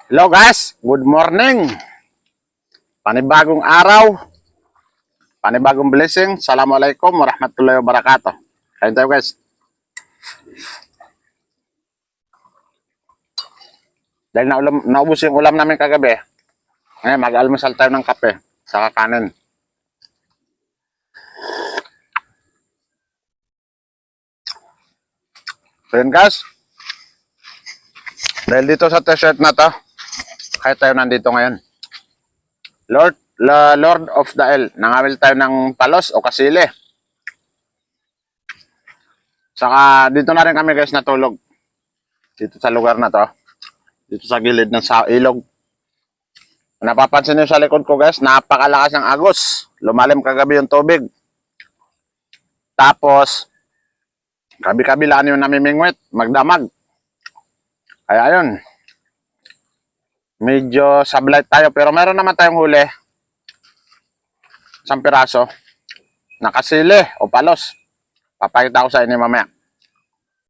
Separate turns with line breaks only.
Hello guys, good morning. Panibagong araw, panibagong blessing. Assalamualaikum warahmatullahi wabarakatuh. Kain tayo guys. Dahil naubos yung ulam namin kagabi, ngayon mag-almusal tayo ng kape, saka kanin. So yun guys, dahil dito sa t-shirt na to, kaya tayo nandito ngayon. Lord of the L. Nangawil tayo ng palos o kasili. Saka dito na rin kami guys natulog. Dito sa lugar na to. Dito sa gilid ng ilog. Napapansin niyo sa likod ko guys, napakalakas ng agos. Lumalim kagabi yung tubig. Tapos, kabi-kabilaan yung namimingwit, magdamag. Kaya ayun. Medyo sablay tayo pero meron naman tayong huli. Isang piraso. Nakasili o palos. Papakita ko sa inyo mamaya.